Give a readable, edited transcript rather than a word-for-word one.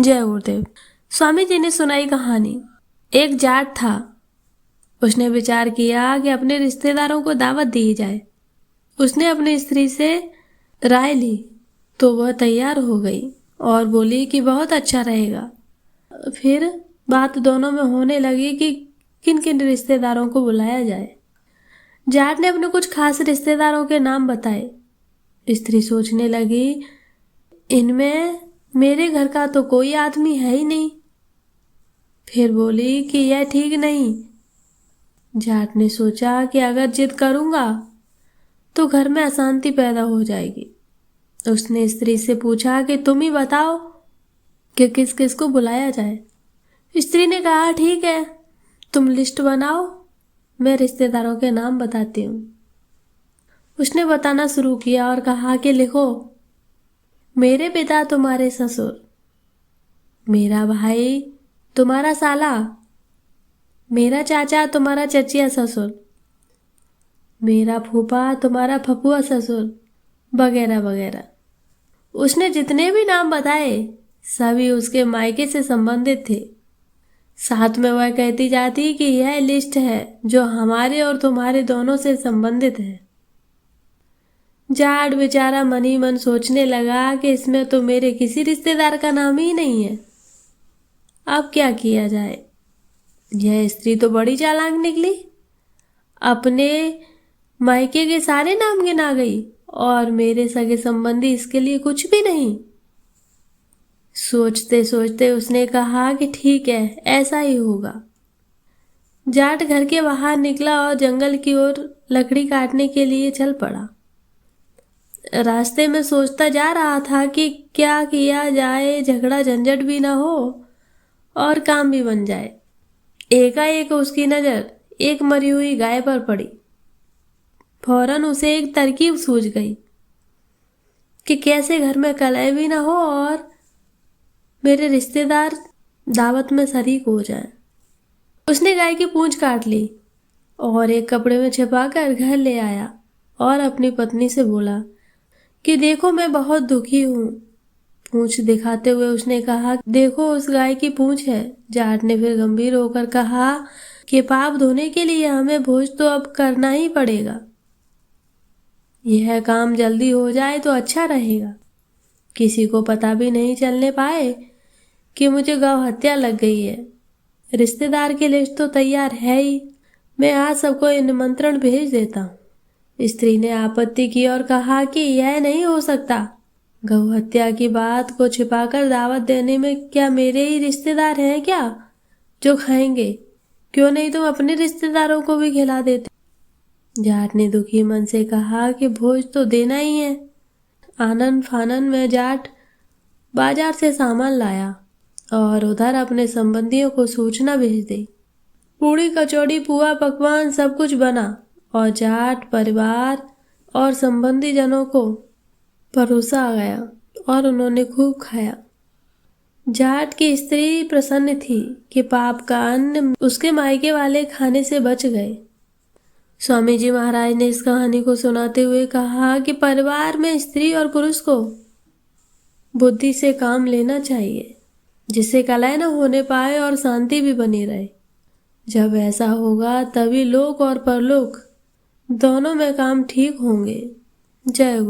जय गुरुदेव। स्वामी जी ने सुनाई कहानी। एक जाट था। उसने विचार किया कि अपने रिश्तेदारों को दावत दी जाए। उसने अपनी स्त्री से राय ली तो वह तैयार हो गई और बोली कि बहुत अच्छा रहेगा। फिर बात दोनों में होने लगी कि किन किन रिश्तेदारों को बुलाया जाए। जाट ने अपने कुछ खास रिश्तेदारों के नाम बताए। स्त्री सोचने लगी, इनमें मेरे घर का तो कोई आदमी है ही नहीं। फिर बोली कि यह ठीक नहीं। जाट ने सोचा कि अगर जिद करूंगा तो घर में अशांति पैदा हो जाएगी। उसने स्त्री से पूछा कि तुम ही बताओ कि किस किस को बुलाया जाए। स्त्री ने कहा, ठीक है, तुम लिस्ट बनाओ, मैं रिश्तेदारों के नाम बताती हूँ। उसने बताना शुरू किया और कहा कि लिखो, मेरे पिता तुम्हारे ससुर, मेरा भाई तुम्हारा साला, मेरा चाचा तुम्हारा चचिया ससुर, मेरा फूफा तुम्हारा फफुआ ससुर, वगैरह वगैरह। उसने जितने भी नाम बताए सभी उसके मायके से संबंधित थे। साथ में वह कहती जाती कि यह लिस्ट है जो हमारे और तुम्हारे दोनों से संबंधित है। जाट बेचारा मन ही मन सोचने लगा कि इसमें तो मेरे किसी रिश्तेदार का नाम ही नहीं है। अब क्या किया जाए। यह स्त्री तो बड़ी चालाक निकली। अपने मायके के सारे नाम गिना गई और मेरे सगे संबंधी इसके लिए कुछ भी नहीं। सोचते सोचते उसने कहा कि ठीक है, ऐसा ही होगा। जाट घर के बाहर निकला और जंगल की ओर लकड़ी काटने के लिए चल पड़ा। रास्ते में सोचता जा रहा था कि क्या किया जाए, झगड़ा झंझट भी ना हो और काम भी बन जाए। एकाएक उसकी नजर एक मरी हुई गाय पर पड़ी। फौरन उसे एक तरकीब सूझ गई कि कैसे घर में कलह भी ना हो और मेरे रिश्तेदार दावत में शरीक हो जाएं। उसने गाय की पूंछ काट ली और एक कपड़े में छिपाकर घर ले आया और अपनी पत्नी से बोला कि देखो, मैं बहुत दुखी हूँ। पूंछ दिखाते हुए उसने कहा, देखो उस गाय की पूंछ है। जाट ने फिर गंभीर होकर कहा कि पाप धोने के लिए हमें भोज तो अब करना ही पड़ेगा। यह काम जल्दी हो जाए तो अच्छा रहेगा। किसी को पता भी नहीं चलने पाए कि मुझे गौ हत्या लग गई है। रिश्तेदार की लिस्ट तो तैयार है ही, मैं आज सबको निमंत्रण भेज देता हूँ। स्त्री ने आपत्ति की और कहा कि यह नहीं हो सकता। गौ हत्या की बात को छिपाकर दावत देने में क्या मेरे ही रिश्तेदार हैं क्या जो खाएंगे? क्यों नहीं तुम अपने रिश्तेदारों को भी खिला देते। जाट ने दुखी मन से कहा कि भोज तो देना ही है। आनन फानन में जाट बाजार से सामान लाया और उधर अपने संबंधियों को सूचना भेज दी। पूड़ी कचौड़ी पुआ पकवान सब कुछ बना और जाट परिवार और संबंधी जनों को परोसा गया और उन्होंने खूब खाया। जाट की स्त्री प्रसन्न थी कि पाप का अन्न उसके मायके वाले खाने से बच गए। स्वामी जी महाराज ने इस कहानी को सुनाते हुए कहा कि परिवार में स्त्री और पुरुष को बुद्धि से काम लेना चाहिए, जिससे कलह न होने पाए और शांति भी बनी रहे। जब ऐसा होगा तभी लोक और परलोक दोनों में काम ठीक होंगे। जय गुरु।